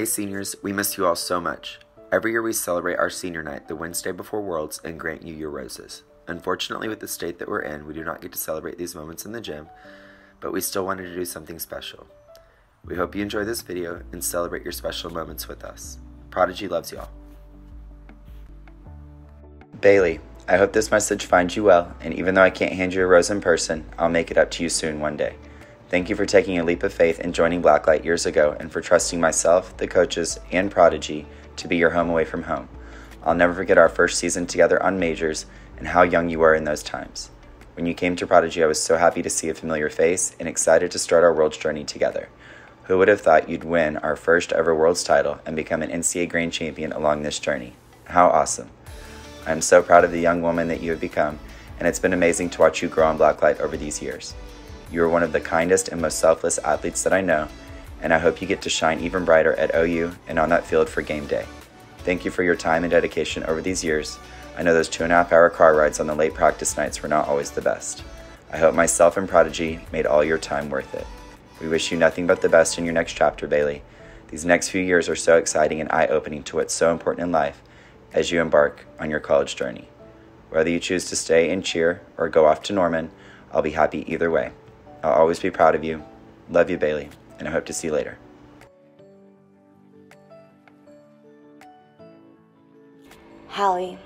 seniors, we miss you all so much. Every year we celebrate our senior night the Wednesday before Worlds and grant you your roses. Unfortunately, with the state that we're in, we do not get to celebrate these moments in the gym, but we still wanted to do something special. We hope you enjoy this video and celebrate your special moments with us. Prodigy loves y'all. Bailey, I hope this message finds you well, and even though I can't hand you a rose in person, I'll make it up to you soon one day. Thank you for taking a leap of faith and joining Blacklight years ago, and for trusting myself, the coaches, and Prodigy to be your home away from home. I'll never forget our first season together on majors and how young you were in those times. When you came to Prodigy, I was so happy to see a familiar face and excited to start our Worlds journey together. Who would have thought you'd win our first ever Worlds title and become an NCAA Grand Champion along this journey? How awesome. I am so proud of the young woman that you have become, and it's been amazing to watch you grow on Blacklight over these years. You are one of the kindest and most selfless athletes that I know, and I hope you get to shine even brighter at OU and on that field for game day. Thank you for your time and dedication over these years. I know those 2.5-hour car rides on the late practice nights were not always the best. I hope myself and Prodigy made all your time worth it. We wish you nothing but the best in your next chapter, Bailey. These next few years are so exciting and eye-opening to what's so important in life as you embark on your college journey. Whether you choose to stay and cheer or go off to Norman, I'll be happy either way. I'll always be proud of you. Love you, Bailey, and I hope to see you later. Hallie,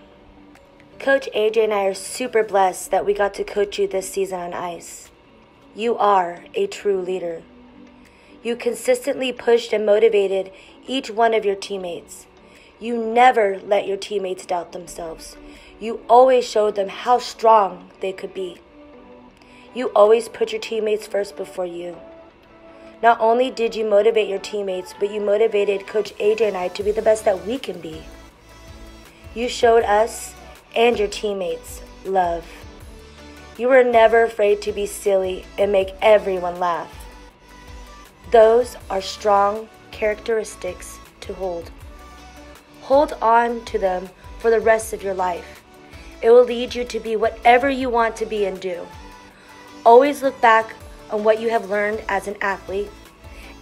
Coach AJ and I are super blessed that we got to coach you this season on ice. You are a true leader. You consistently pushed and motivated each one of your teammates. You never let your teammates doubt themselves. You always showed them how strong they could be. You always put your teammates first before you. Not only did you motivate your teammates, but you motivated Coach AJ and I to be the best that we can be. You showed us and your teammates love. You were never afraid to be silly and make everyone laugh. Those are strong characteristics to hold. Hold on to them for the rest of your life. It will lead you to be whatever you want to be and do. Always look back on what you have learned as an athlete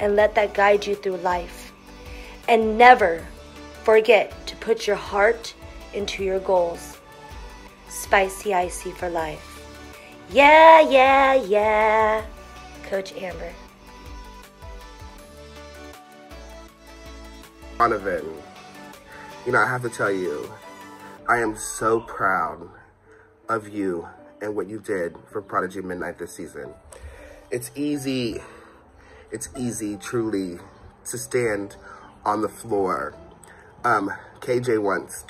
and let that guide you through life. And never forget to put your heart into your goals. Spicy icy for life. Yeah, yeah, yeah. Coach Amber. Donovan, I have to tell you, I am so proud of you and what you did for Prodigy Midnight this season. It's easy truly to stand on the floor. KJ once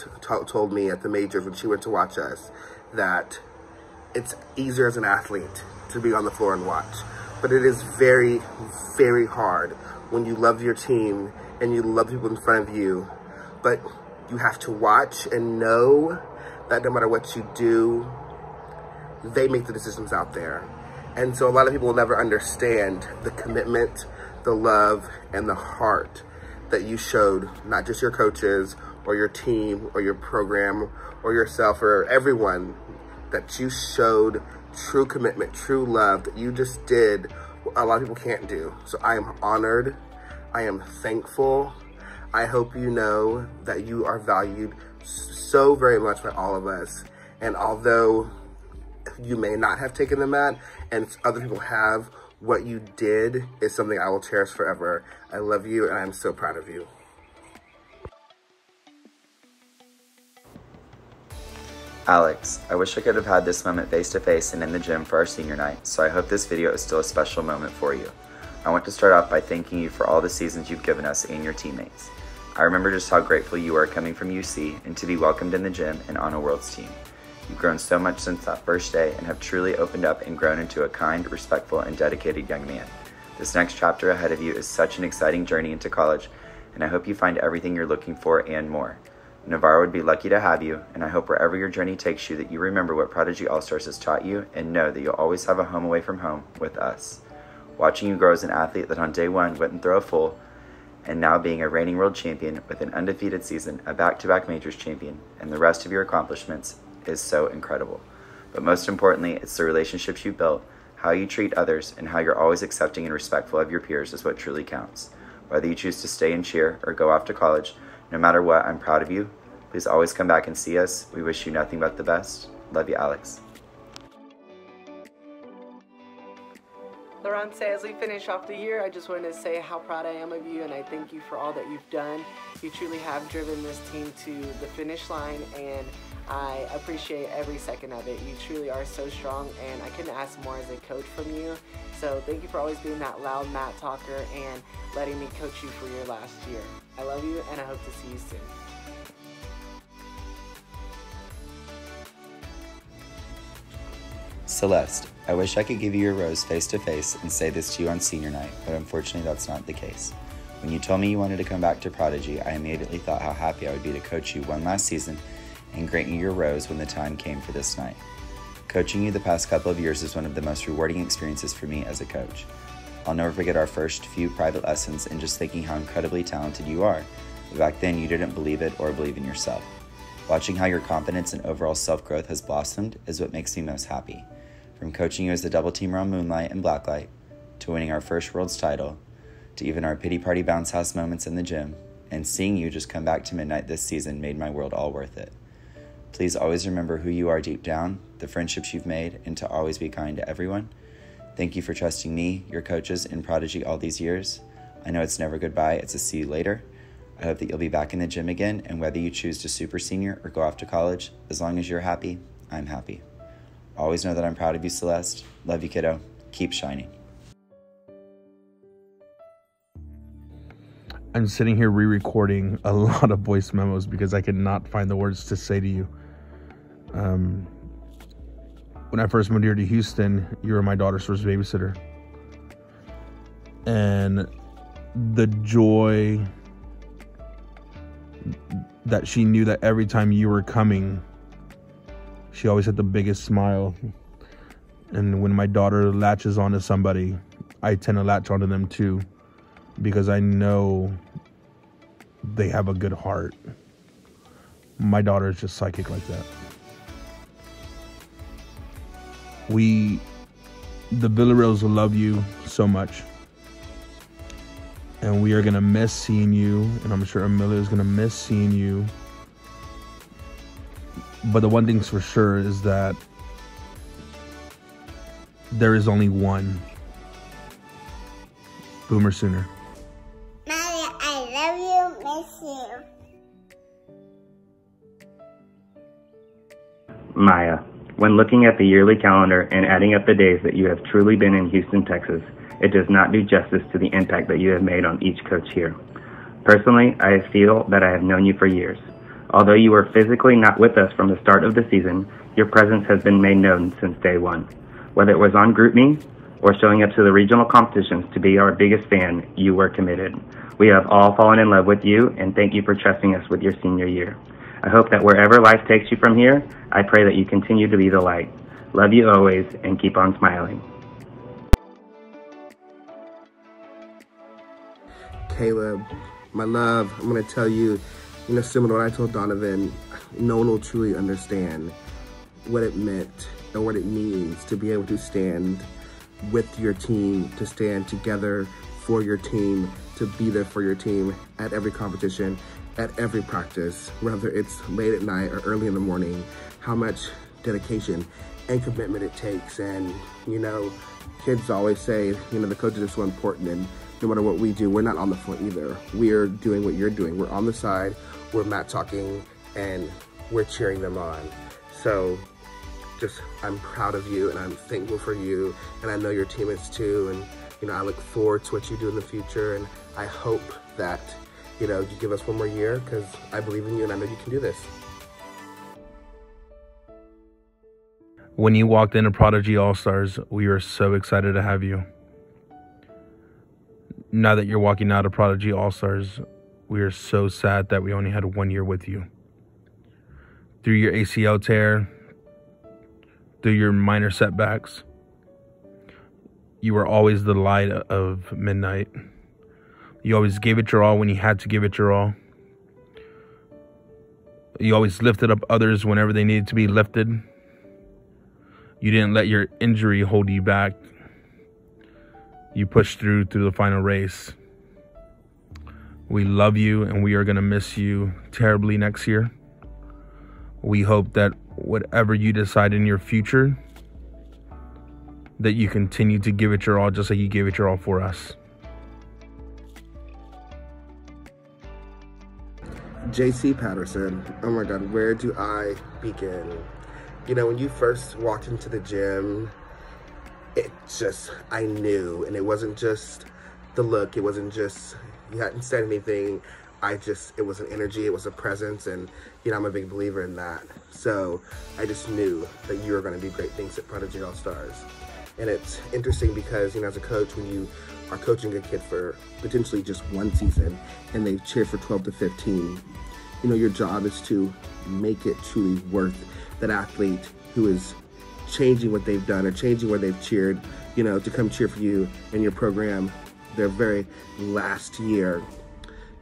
told me at the majors when she went to watch us that it's easier as an athlete to be on the floor and watch, but it is very, very hard when you love your team and you love people in front of you, but you have to watch and know that no matter what you do, they make the decisions out there. And so a lot of people will never understand the commitment, the love, and the heart that you showed, not just your coaches or your team or your program or yourself or everyone, that you showed true commitment, true love, that you just did what a lot of people can't do. So I am honored. I am thankful. I hope you know that you are valued so very much by all of us. And although you may not have taken the mat and other people have, what you did is something I will cherish forever. I love you and I'm so proud of you. Alex, I wish I could have had this moment face to face and in the gym for our senior night, so I hope this video is still a special moment for you. I want to start off by thanking you for all the seasons you've given us and your teammates. I remember just how grateful you were coming from UC and to be welcomed in the gym and on a Worlds team. You've grown so much since that first day and have truly opened up and grown into a kind, respectful, and dedicated young man. This next chapter ahead of you is such an exciting journey into college, and I hope you find everything you're looking for and more. Navarro would be lucky to have you, and I hope wherever your journey takes you that you remember what Prodigy All-Stars has taught you and know that you'll always have a home away from home with us. Watching you grow as an athlete that on day one wouldn't throw a full, and now being a reigning world champion with an undefeated season, a back-to-back majors champion, and the rest of your accomplishments is so incredible. But most importantly, it's the relationships you built, how you treat others, and how you're always accepting and respectful of your peers is what truly counts. Whether you choose to stay and cheer or go off to college, no matter what, I'm proud of you. Please always come back and see us. We wish you nothing but the best. Love you, Alex. Laurence, as we finish off the year, I just wanted to say how proud I am of you, and I thank you for all that you've done. You truly have driven this team to the finish line, and I appreciate every second of it. You truly are so strong, and I couldn't ask more as a coach from you. So thank you for always being that loud mat talker and letting me coach you for your last year. I love you, and I hope to see you soon. Celeste, I wish I could give you your rose face to face and say this to you on senior night, but unfortunately that's not the case. When you told me you wanted to come back to Prodigy, I immediately thought how happy I would be to coach you one last season and grant you your rose when the time came for this night. Coaching you the past couple of years is one of the most rewarding experiences for me as a coach. I'll never forget our first few private lessons and just thinking how incredibly talented you are. But back then you didn't believe it or believe in yourself. Watching how your confidence and overall self-growth has blossomed is what makes me most happy. From coaching you as the double teamer on Moonlight and Blacklight, to winning our first Worlds title, to even our pity party bounce house moments in the gym, and seeing you just come back to Midnight this season made my world all worth it. Please always remember who you are deep down, the friendships you've made, and to always be kind to everyone. Thank you for trusting me, your coaches, and Prodigy all these years. I know it's never goodbye, it's a see you later. I hope that you'll be back in the gym again, and whether you choose to super senior or go off to college, as long as you're happy, I'm happy. Always know that I'm proud of you, Celeste. Love you, kiddo. Keep shining. I'm sitting here re-recording a lot of voice memos because I could not find the words to say to you. When I first moved here to Houston, you were my daughter's first babysitter. And the joy that she knew that every time you were coming, she always had the biggest smile. And when my daughter latches onto somebody, I tend to latch onto them too, because I know they have a good heart. My daughter is just psychic like that. The Villarreals love you so much. And we are going to miss seeing you. And I'm sure Amelia is going to miss seeing you. But the one thing's for sure is that there is only one Boomer Sooner. Mommy, I love you, miss you. Maya, when looking at the yearly calendar and adding up the days that you have truly been in Houston, Texas, it does not do justice to the impact that you have made on each coach here. Personally, I feel that I have known you for years. Although you were physically not with us from the start of the season, your presence has been made known since day one. Whether it was on GroupMe or showing up to the regional competitions to be our biggest fan, you were committed. We have all fallen in love with you, and thank you for trusting us with your senior year. I hope that wherever life takes you from here, I pray that you continue to be the light. Love you always, and keep on smiling. Caleb, my love, I'm going to tell you, similar to what I told Donovan, no one will truly understand what it meant or what it means to be able to stand with your team, to stand together for your team, to be there for your team at every competition, at every practice, whether it's late at night or early in the morning, how much dedication and commitment it takes. And, kids always say, the coaches are so important, and no matter what we do, we're not on the floor either. We're doing what you're doing. We're on the side, we're mat talking, and we're cheering them on. So I'm proud of you, and I'm thankful for you, and I know your team is too. And, I look forward to what you do in the future, and I hope that, you give us one more year, because I believe in you, and I know you can do this. When you walked into Prodigy All-Stars, we were so excited to have you. Now that you're walking out of Prodigy All-Stars, we are so sad that we only had 1 year with you. Through your ACL tear, through your minor setbacks, you were always the light of Midnight. You always gave it your all when you had to give it your all. You always lifted up others whenever they needed to be lifted. You didn't let your injury hold you back. You pushed through the final race. We love you, and we are going to miss you terribly next year. We hope that whatever you decide in your future, that you continue to give it your all, just like you gave it your all for us. JC Patterson, oh my God, where do I begin? You know, when you first walked into the gym, I knew, and it wasn't just the look, it wasn't just, you hadn't said anything, it was an energy, it was a presence, and, you know, I'm a big believer in that. So I just knew that you were going to do great things at Prodigy All-Stars. And it's interesting because, you know, as a coach, when you are coaching a kid for potentially just one season and they cheer for 12 to 15, you know, your job is to make it truly worth that athlete who is changing what they've done or changing where they've cheered, you know, to come cheer for you in your program their very last year.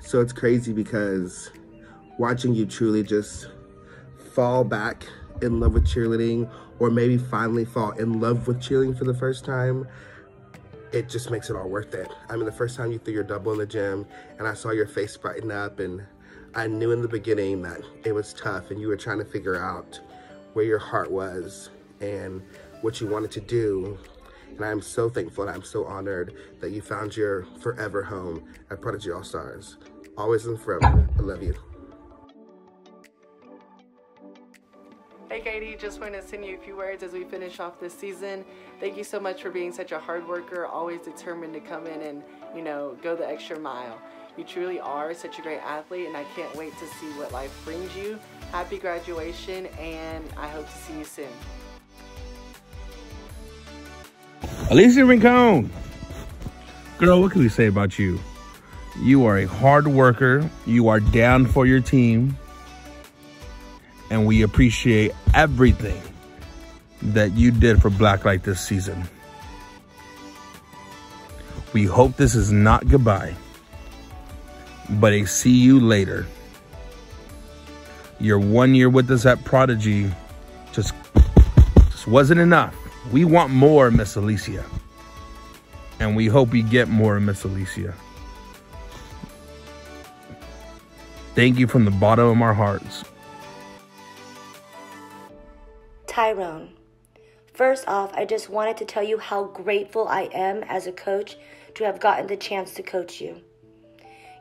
So it's crazy because watching you truly just fall back in love with cheerleading, or maybe finally fall in love with cheerleading for the first time, it just makes it all worth it. I mean, the first time you threw your double in the gym and I saw your face brighten up, and I knew in the beginning that it was tough and you were trying to figure out where your heart was and what you wanted to do. And I'm so thankful and I'm so honored that you found your forever home at Prodigy All-Stars. Always and forever, I love you. Hey Katie, just want to send you a few words as we finish off this season. Thank you so much for being such a hard worker, always determined to come in and, you know, go the extra mile. You truly are such a great athlete, and I can't wait to see what life brings you. Happy graduation, and I hope to see you soon. Alicia Rincon. Girl, what can we say about you? You are a hard worker. You are down for your team. And we appreciate everything that you did for Blacklight this season. We hope this is not goodbye, but a see you later. Your 1 year with us at Prodigy just wasn't enough. We want more, Miss Alicia. And we hope we get more, Miss Alicia. Thank you from the bottom of our hearts. Tyrone, first off, I just wanted to tell you how grateful I am as a coach to have gotten the chance to coach you.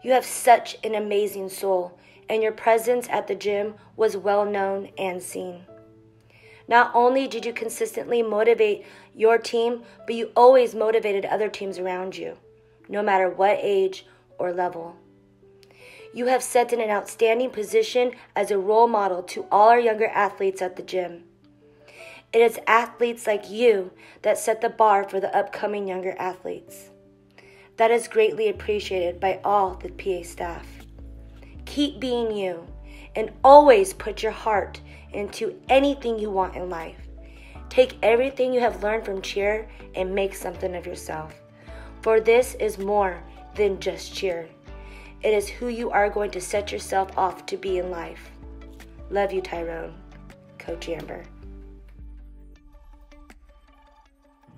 You have such an amazing soul, and your presence at the gym was well known and seen. Not only did you consistently motivate your team, but you always motivated other teams around you, no matter what age or level. You have set in an outstanding position as a role model to all our younger athletes at the gym. It is athletes like you that set the bar for the upcoming younger athletes. That is greatly appreciated by all the PA staff. Keep being you and always put your heart into anything you want in life. Take everything you have learned from cheer and make something of yourself. For this is more than just cheer. It is who you are going to set yourself off to be in life. Love you, Tyrone. Coach Amber.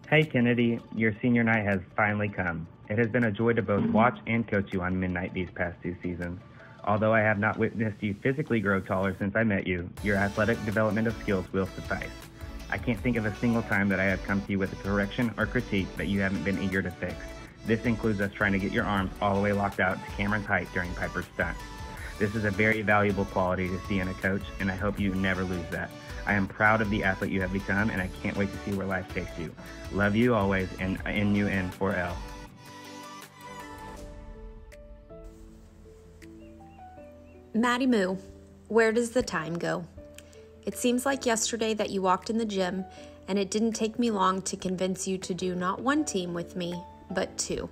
Hey Kennedy, your senior night has finally come. It has been a joy to both watch and coach you on midnight these past 2 seasons. Although I have not witnessed you physically grow taller since I met you, your athletic development of skills will suffice. I can't think of a single time that I have come to you with a correction or critique that you haven't been eager to fix. This includes us trying to get your arms all the way locked out to Cameron's height during Piper's stunt. This is a very valuable quality to see in a coach, and I hope you never lose that. I am proud of the athlete you have become, and I can't wait to see where life takes you. Love you always, and NUN4L. Maddie Moo, where does the time go? It seems like yesterday that you walked in the gym, and it didn't take me long to convince you to do not 1 team with me, but 2.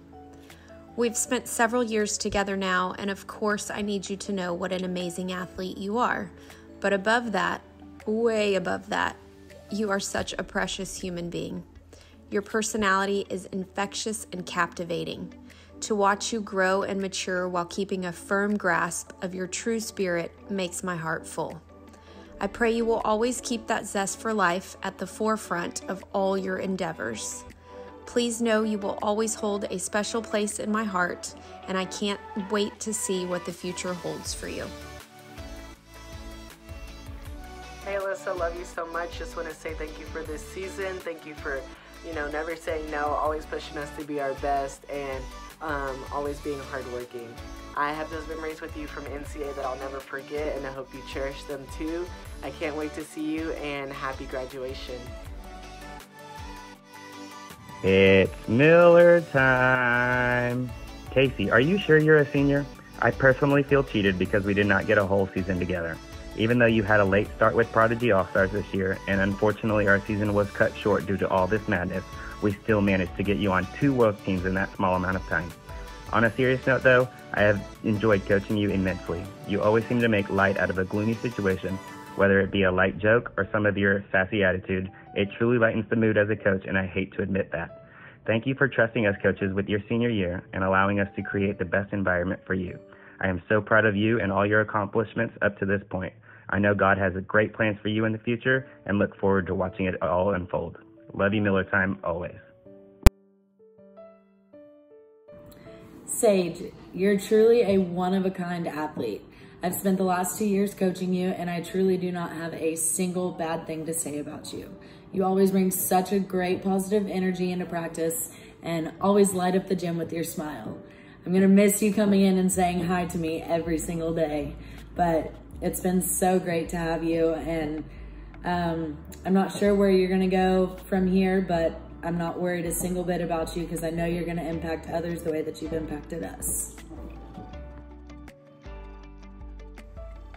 We've spent several years together now, and of course I need you to know what an amazing athlete you are. But above that, way above that, you are such a precious human being. Your personality is infectious and captivating. To watch you grow and mature while keeping a firm grasp of your true spirit makes my heart full. I pray you will always keep that zest for life at the forefront of all your endeavors. Please know you will always hold a special place in my heart, and I can't wait to see what the future holds for you. Hey Alyssa, love you so much. Just want to say thank you for this season. Thank you for, never saying no, always pushing us to be our best, and always being hardworking. I have those memories with you from NCAA that I'll never forget, and I hope you cherish them too. I can't wait to see you, and happy graduation. It's Miller time. Casey, are you sure you're a senior? I personally feel cheated because we did not get a whole season together. Even though you had a late start with Prodigy All-Stars this year, and unfortunately our season was cut short due to all this madness, we still managed to get you on 2 world teams in that small amount of time. On a serious note though, I have enjoyed coaching you immensely. You always seem to make light out of a gloomy situation, whether it be a light joke or some of your sassy attitude. It truly lightens the mood as a coach, and I hate to admit that. Thank you for trusting us coaches with your senior year and allowing us to create the best environment for you. I am so proud of you and all your accomplishments up to this point. I know God has great plans for you in the future and look forward to watching it all unfold. Love you, Miller time, always. Sage, you're truly a one-of-a-kind athlete. I've spent the last 2 years coaching you, and I truly do not have a single bad thing to say about you. You always bring such a great positive energy into practice and always light up the gym with your smile. I'm gonna miss you coming in and saying hi to me every single day, but it's been so great to have you, and I'm not sure where you're gonna go from here, but I'm not worried a single bit about you because I know you're gonna impact others the way that you've impacted us.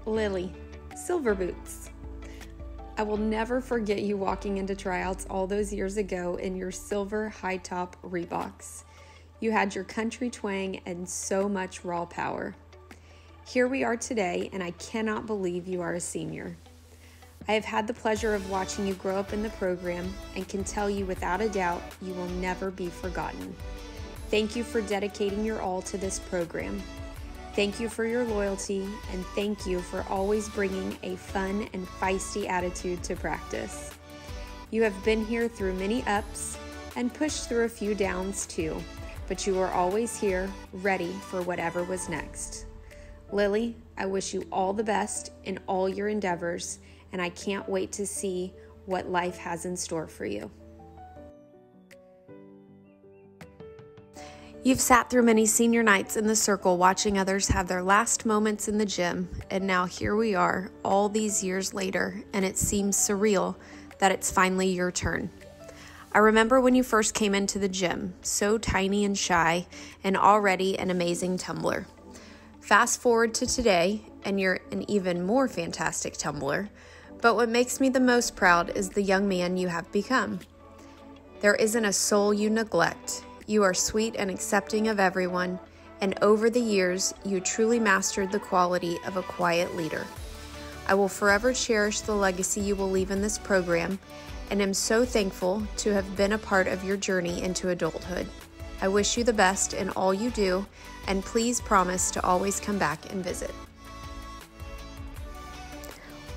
Lily, Silver Boots. I will never forget you walking into tryouts all those years ago in your silver high-top Reeboks. You had your country twang and so much raw power. Here we are today, and I cannot believe you are a senior. I have had the pleasure of watching you grow up in the program and can tell you without a doubt you will never be forgotten. Thank you for dedicating your all to this program. Thank you for your loyalty, and thank you for always bringing a fun and feisty attitude to practice. You have been here through many ups and pushed through a few downs too, but you are always here, ready for whatever was next. Lily, I wish you all the best in all your endeavors, and I can't wait to see what life has in store for you. You've sat through many senior nights in the circle watching others have their last moments in the gym, and now here we are all these years later, and it seems surreal that it's finally your turn. I remember when you first came into the gym, so tiny and shy, and already an amazing tumbler. Fast forward to today, and you're an even more fantastic tumbler, but what makes me the most proud is the young man you have become. There isn't a soul you neglect. You are sweet and accepting of everyone, and over the years, you truly mastered the quality of a quiet leader. I will forever cherish the legacy you will leave in this program, and am so thankful to have been a part of your journey into adulthood. I wish you the best in all you do, and please promise to always come back and visit.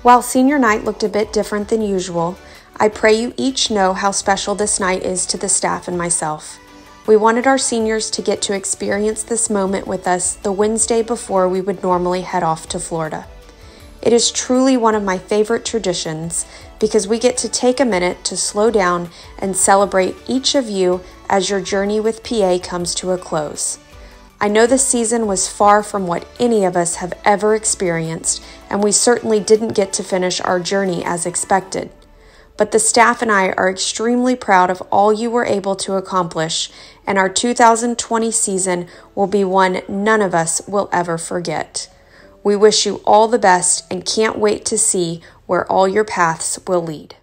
While senior night looked a bit different than usual, I pray you each know how special this night is to the staff and myself. We wanted our seniors to get to experience this moment with us the Wednesday before we would normally head off to Florida. It is truly one of my favorite traditions because we get to take a minute to slow down and celebrate each of you as your journey with PA comes to a close. I know this season was far from what any of us have ever experienced, and we certainly didn't get to finish our journey as expected. But the staff and I are extremely proud of all you were able to accomplish, and our 2020 season will be one none of us will ever forget. We wish you all the best and can't wait to see where all your paths will lead.